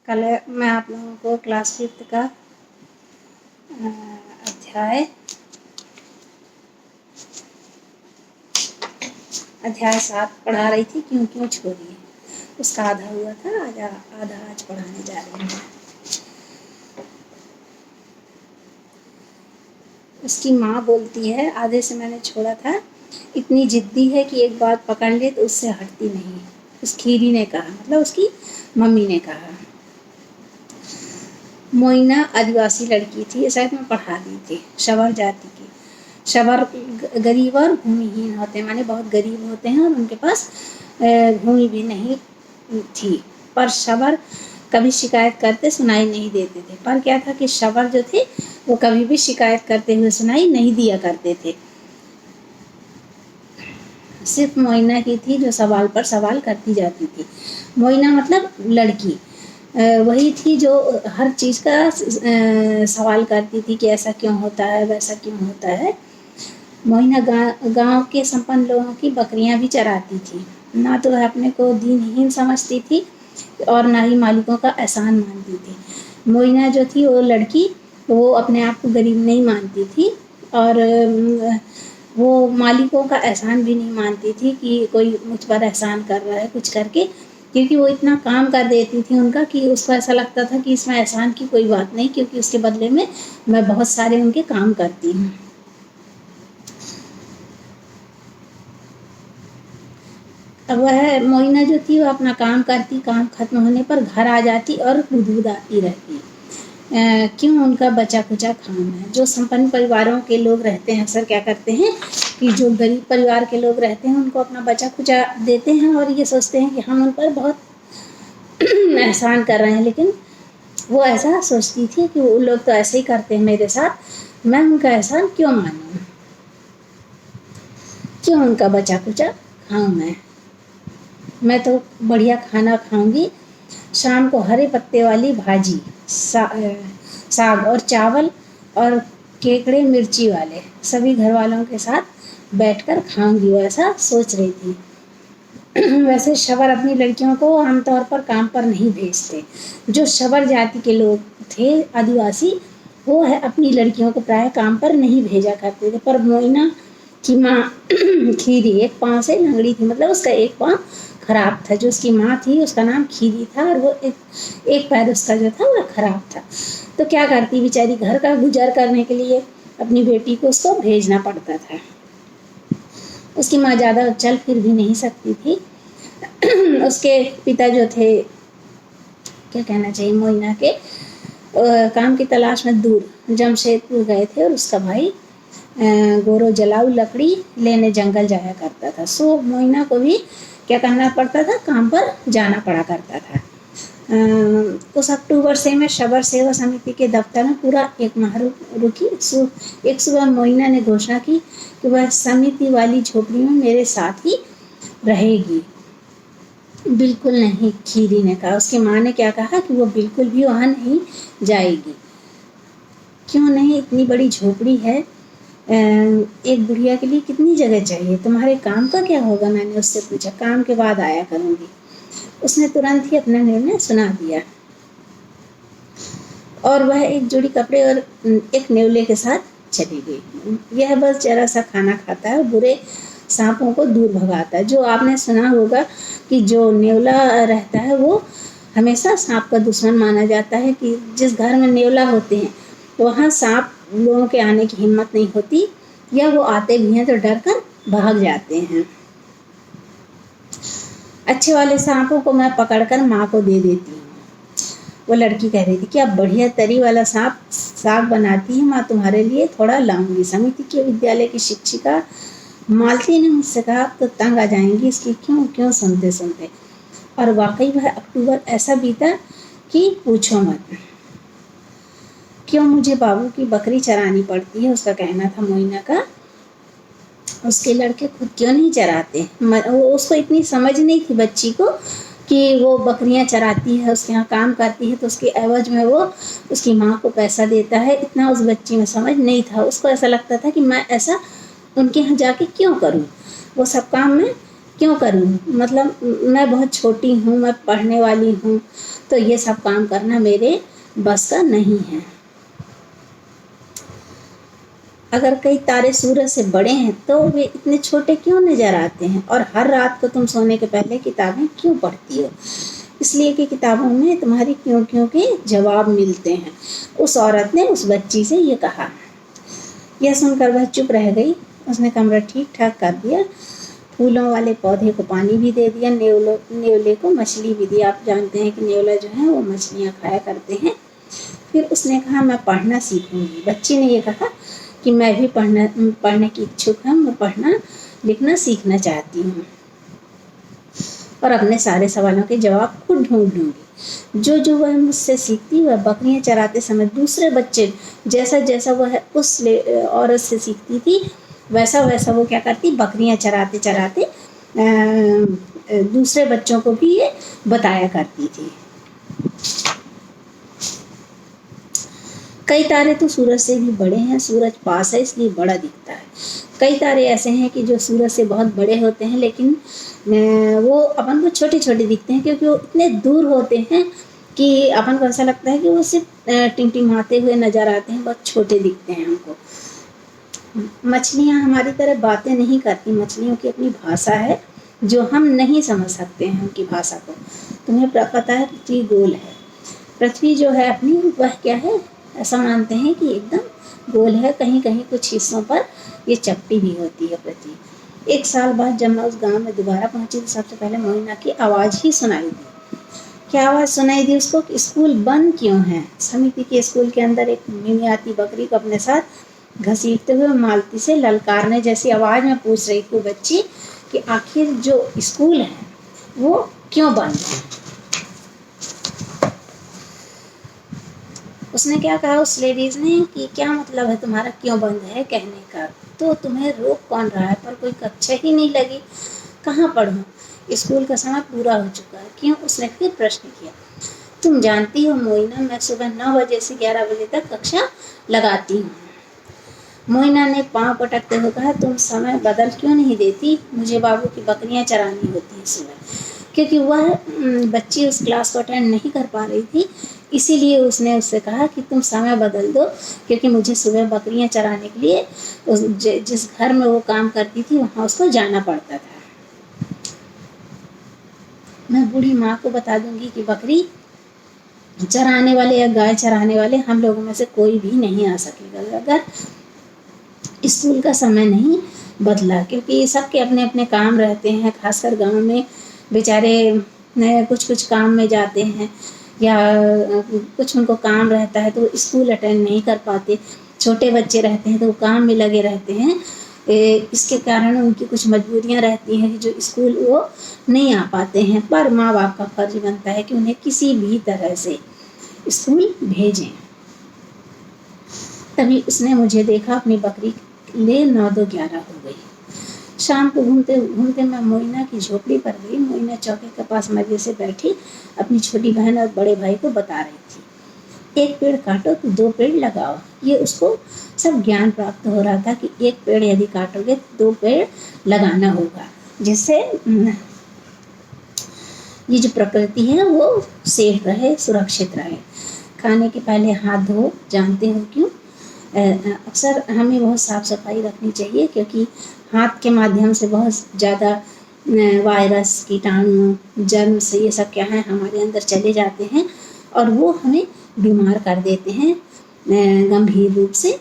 कल मैं आप लोगों को क्लास 5 का अध्याय 7 पढ़ा रही थी। क्यों क्यों छोड़िए, उसका आधा हुआ था, आधा आज पढ़ाने जा रही हूँ। उसकी माँ बोलती है, आधे से मैंने छोड़ा था, इतनी जिद्दी है कि एक बात पकड़ ले तो उससे हटती नहीं। उस खीरी ने कहा, मतलब उसकी मम्मी ने कहा। मोइना आदिवासी लड़की थी, शायद मैं पढ़ा दी थी। शबर जाति की। शबर गरीब और भूमिहीन होते हैं, माने बहुत गरीब होते हैं और उनके पास भूमि भी नहीं थी। पर शबर कभी शिकायत करते सुनाई नहीं देते थे। पर क्या था कि शबर जो थे वो कभी भी शिकायत करते हुए सुनाई नहीं दिया करते थे। सिर्फ मोइना की थी जो सवाल पर सवाल करती जाती थी। मोइना मतलब लड़की, वही थी जो हर चीज़ का सवाल करती थी कि ऐसा क्यों होता है, वैसा क्यों होता है। मोइना गांव के संपन्न लोगों की बकरियां भी चराती थी। ना तो वह अपने को दीनहीन समझती थी और ना ही मालिकों का एहसान मानती थी। मोइना जो थी वो लड़की, वो अपने आप को गरीब नहीं मानती थी और वो मालिकों का एहसान भी नहीं मानती थी कि कोई मुझ पर एहसान कर रहा है कुछ करके, क्योंकि वो इतना काम कर देती थी उनका कि उसको ऐसा लगता था कि इसमें एहसान की कोई बात नहीं, क्योंकि उसके बदले में मैं बहुत सारे उनके काम करती हूँ। अब वह मोइना जो थी वो अपना काम करती, काम खत्म होने पर घर आ जाती और गुदगुदाती रहती। क्यों उनका बचा खुचा काम है। जो संपन्न परिवारों के लोग रहते हैं अक्सर क्या करते हैं कि जो गरीब परिवार के लोग रहते हैं उनको अपना बचा खुचा देते हैं और ये सोचते हैं कि हम उन पर बहुत एहसान कर रहे हैं। लेकिन वो ऐसा सोचती थी कि वो लोग तो ऐसे ही करते हैं मेरे साथ, मैं उनका एहसान क्यों मानूं, क्यों उनका बचा खुचा खाऊं। मैं तो बढ़िया खाना खाऊंगी। शाम को हरे पत्ते वाली भाजी, साग और चावल और केकड़े मिर्ची वाले सभी घर वालों के साथ बैठकर खाऊंगी, वो ऐसा सोच रही थी। वैसे शबर अपनी लड़कियों को आमतौर पर काम पर नहीं भेजते। जो शबर जाति के लोग थे आदिवासी, वो है अपनी लड़कियों को प्राय काम पर नहीं भेजा करते थे। पर मोइना की माँ खीरी एक पाँव से लंगड़ी थी, मतलब उसका एक पाँव खराब था। जो उसकी माँ थी उसका नाम खीरी था और वो एक पैर उसका जो था वो खराब था। तो क्या करती बेचारी, घर का गुजर करने के लिए अपनी बेटी को उसको भेजना पड़ता था। उसकी माँ ज़्यादा चल फिर भी नहीं सकती थी। उसके पिता जो थे, क्या कहना चाहिए, मोइना के काम की तलाश में दूर जमशेदपुर गए थे और उसका भाई गोरो जलाऊ लकड़ी लेने जंगल जाया करता था। सो मोइना को भी क्या करना पड़ता था, काम पर जाना पड़ा करता था। उस अक्टूबर से मैं शबर सेवा समिति के दफ्तर में पूरा एक माह रुकी। एक सुबह मोइना ने घोषणा की कि वह समिति वाली झोपड़ी में मेरे साथ ही रहेगी। बिल्कुल नहीं, खीरी ने कहा। उसकी माँ ने क्या कहा कि वो बिल्कुल भी वहाँ नहीं जाएगी। क्यों नहीं, इतनी बड़ी झोपड़ी है, एक बुढ़िया के लिए कितनी जगह चाहिए, तुम्हारे काम का क्या होगा, मैंने उससे पूछा। काम के बाद आया करूँगी। उसने तुरंत ही अपना निर्णय सुना दिया और वह एक जोड़ी कपड़े और एक नेवले के साथ चली गई। यह बस जरा सा खाना खाता है और बुरे सांपों को दूर भगाता है। जो आपने सुना होगा कि जो नेवला रहता है वो हमेशा सांप का दुश्मन माना जाता है, कि जिस घर में नेवला होते हैं वहाँ सांप लोगों के आने की हिम्मत नहीं होती, या वो आते भी हैं तो डर कर भाग जाते हैं। अच्छे वाले सांपों को मैं पकड़कर माँ को दे देती हूँ। वो लड़की कह रही थी कि अब बढ़िया तरी वाला सांप साग बनाती है माँ, तुम्हारे लिए थोड़ा लाऊंगी। समिति के विद्यालय की शिक्षिका मालती ने मुझसे कहा, तो तंग आ जाएंगी इसकी क्यों क्यों सुनते सुनते। और वाकई वह अक्टूबर ऐसा बीता कि पूछो मत। क्यों मुझे बाबू की बकरी चरानी पड़ती है, उसका कहना था मोइना का। उसके लड़के खुद क्यों नहीं चराते। उसको इतनी समझ नहीं थी बच्ची को कि वो बकरियां चराती है, उसके यहाँ काम करती है तो उसके एवज में वो उसकी माँ को पैसा देता है। इतना उस बच्ची में समझ नहीं था। उसको ऐसा लगता था कि मैं ऐसा उनके यहाँ जाके क्यों करूँ, वो सब काम मैं क्यों करूँ, मतलब मैं बहुत छोटी हूँ, मैं पढ़ने वाली हूँ, तो ये सब काम करना मेरे बस का नहीं है। अगर कई तारे सूरज से बड़े हैं तो वे इतने छोटे क्यों नजर आते हैं? और हर रात को तुम सोने के पहले किताबें क्यों पढ़ती हो? इसलिए कि किताबों में तुम्हारी क्यों क्यों के जवाब मिलते हैं। उस औरत ने उस बच्ची से ये कहा। यह सुनकर वह चुप रह गई। उसने कमरा ठीक ठाक कर दिया, फूलों वाले पौधे को पानी भी दे दिया, नेवले को मछली भी दी। आप जानते हैं कि नेवला जो है वो मछलियाँ खाया करते हैं। फिर उसने कहा मैं पढ़ना सीखूंगी। बच्ची ने ये कहा कि मैं भी पढ़ने की इच्छुक हूँ, मैं पढ़ना लिखना सीखना चाहती हूँ और अपने सारे सवालों के जवाब खुद ढूंढ लूँगी। जो वह मुझसे सीखती, वह बकरियाँ चराते समय दूसरे बच्चे जैसा जैसा वह उस औरत से सीखती थी वैसा वैसा वो क्या करती, बकरियाँ चराते चराते दूसरे बच्चों को भी ये बताया करती थी। कई तारे तो सूरज से भी बड़े हैं, सूरज पास है इसलिए बड़ा दिखता है। कई तारे ऐसे हैं कि जो सूरज से बहुत बड़े होते हैं लेकिन वो अपन को छोटे छोटे दिखते हैं, क्योंकि वो इतने दूर होते हैं कि अपन को ऐसा लगता है कि वो सिर्फ टिमटिमाते हुए नजर आते हैं, बहुत छोटे दिखते हैं हमको। मछलियाँ हमारी तरह बातें नहीं करती, मछलियों की अपनी भाषा है जो हम नहीं समझ सकते हैं उनकी भाषा को। तुम्हें पता है पृथ्वी गोल है। पृथ्वी जो है अपनी वह क्या है, ऐसा मानते हैं कि एकदम गोल है, कहीं कहीं कुछ हिस्सों पर ये चपटी भी होती है पृथ्वी। एक साल बाद जब मैं उस गांव में दोबारा पहुंची तो सबसे पहले मोइना की आवाज़ ही सुनाई दी। क्या आवाज़ सुनाई दी उसको कि स्कूल बंद क्यों है। समिति के स्कूल के अंदर एक मिनियाती बकरी को अपने साथ घसीटते हुए मालती से ललकारने जैसी आवाज़ में पूछ रही थी बच्ची कि आखिर जो स्कूल है वो क्यों बंद है। उसने क्या कहा उस लेडीज़ ने कि क्या मतलब है तुम्हारा क्यों बंद है कहने का, तो तुम्हें रोक कौन रहा है, पर कोई कक्षा ही नहीं लगी, कहाँ पढ़ूँ, स्कूल का समय पूरा हो चुका है। क्यों, उसने फिर प्रश्न किया। तुम जानती हो मोइना, मैं सुबह 9 बजे से 11 बजे तक कक्षा लगाती हूँ। मोइना ने पाँव पटकते हुए कहा, तुम समय बदल क्यों नहीं देती, मुझे बाबू की बकरियाँ चरानी होती है सुबह। क्योंकि वह बच्ची उस क्लास को अटेंड नहीं कर पा रही थी, इसीलिए उसने उससे कहा कि तुम समय बदल दो, क्योंकि मुझे सुबह बकरियां चराने के लिए जिस घर में वो काम करती थी वहाँ उसको जाना पड़ता था। मैं बूढ़ी माँ को बता दूंगी कि बकरी चराने वाले या गाय चराने वाले हम लोगों में से कोई भी नहीं आ सकेगा अगर स्कूल का समय नहीं बदला, क्योंकि सबके अपने अपने काम रहते हैं। खासकर गांव में बेचारे कुछ कुछ काम में जाते हैं या कुछ उनको काम रहता है तो वो स्कूल अटेंड नहीं कर पाते। छोटे बच्चे रहते हैं तो वो काम में लगे रहते हैं, इसके कारण उनकी कुछ मजबूरियां रहती हैं जो स्कूल वो नहीं आ पाते हैं। पर माँ बाप का फर्ज बनता है कि उन्हें किसी भी तरह से स्कूल भेजें। तभी उसने मुझे देखा, अपनी बकरी ले 9-11 हो गई। शाम को घूमते घूमते मैं मोइना की झोपड़ी पर गई। मोइना चौके के पास मजे से बैठी अपनी छोटी बहन और बड़े भाई को बता रही थी, एक पेड़ काटो तो 2 पेड़ लगाओ। ये उसको सब ज्ञान प्राप्त हो रहा था कि एक पेड़ यदि काटोगे तो 2 पेड़ लगाना होगा, जिससे ये जो प्रकृति है वो सेफ रहे, सुरक्षित रहे। खाने के पहले हाथ धो, जानते हो क्यों? अक्सर हमें बहुत साफ़ सफाई रखनी चाहिए, क्योंकि हाथ के माध्यम से बहुत ज़्यादा वायरस, कीटाणु, जर्म से ये सब क्या है हमारे अंदर चले जाते हैं और वो हमें बीमार कर देते हैं गंभीर रूप से।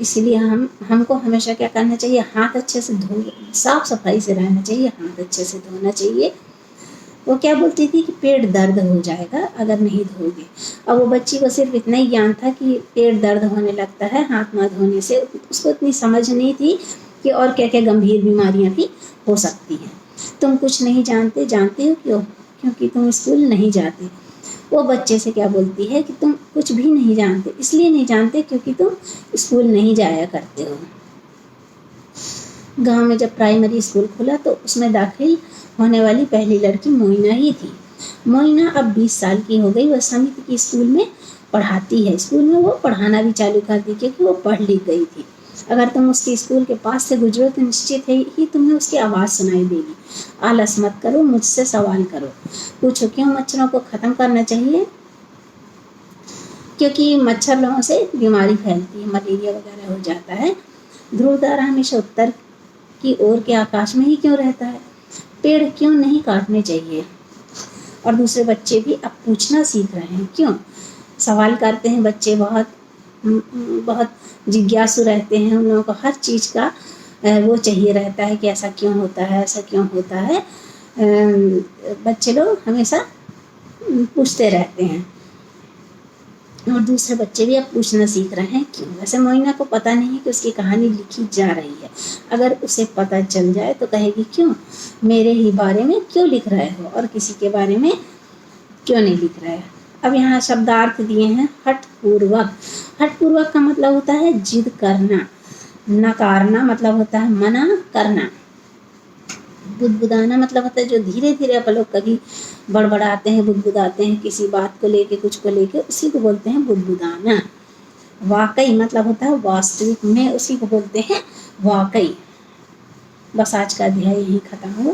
इसीलिए हमको हमेशा क्या करना चाहिए, हाथ अच्छे से साफ़ सफाई से रहना चाहिए, हाथ अच्छे से धोना चाहिए। वो क्या बोलती थी कि पेट दर्द हो जाएगा अगर नहीं धोगे। अब वो बच्ची को सिर्फ इतना ही ज्ञान था कि पेट दर्द होने लगता है हाथ ना धोने से, उसको इतनी समझ नहीं थी कि और क्या क्या गंभीर बीमारियां भी हो सकती हैं। तुम कुछ नहीं जानते, जानते हो क्यों? क्योंकि तुम स्कूल नहीं जाते। वो बच्चे से क्या बोलती है कि तुम कुछ भी नहीं जानते, इसलिए नहीं जानते क्योंकि तुम स्कूल नहीं जाया करते हो। गांव में जब प्राइमरी स्कूल खुला तो उसमें दाखिल होने वाली पहली लड़की मोइना ही थी। मोइना अब 20 साल की हो गई। वह समिति की स्कूल में पढ़ाती है। स्कूल में वो पढ़ाना भी चालू कर दी क्योंकि वो पढ़ लिख गई थी। अगर तुम उसके स्कूल के पास से गुजरो तो निश्चित है ही तुम्हें उसकी आवाज़ सुनाई देगी। आलस मत करो, मुझसे सवाल करो। पूछो क्यों मच्छरों को ख़त्म करना चाहिए? क्योंकि मच्छर लोगों से बीमारी फैलती है, मलेरिया वगैरह हो जाता है। ध्रुव तारा हमेशा उत्तर की ओर के आकाश में ही क्यों रहता है? पेड़ क्यों नहीं काटने चाहिए? और दूसरे बच्चे भी अब पूछना सीख रहे हैं। क्यों? सवाल करते हैं बच्चे, बहुत बहुत जिज्ञासु रहते हैं। उन लोगों को हर चीज़ का वो चाहिए रहता है कि ऐसा क्यों होता है, ऐसा क्यों होता है। बच्चे लोग हमेशा पूछते रहते हैं और दूसरे बच्चे भी अब पूछना सीख रहे हैं क्यों। वैसे मोइना को पता नहीं कि उसकी कहानी लिखी जा रही है। अगर उसे पता चल जाए तो कहेगी क्यों, मेरे ही बारे में क्यों लिख रहे हो और किसी के बारे में क्यों नहीं लिख रहे। अब यहाँ शब्दार्थ दिए हैं हठपूर्वक। हठपूर्वक का मतलब होता है जिद करना। नकारना मतलब होता है मना करना। बुदबुदाना मतलब होता है जो धीरे धीरे अपन लोग कभी बड़बड़ाते हैं, बुदबुदाते हैं किसी बात को लेके, कुछ को लेके, उसी को बोलते हैं बुदबुदाना। वाकई मतलब होता है वास्तविक में, उसी को बोलते हैं वाकई। बस आज का अध्याय यहीं खत्म हुआ।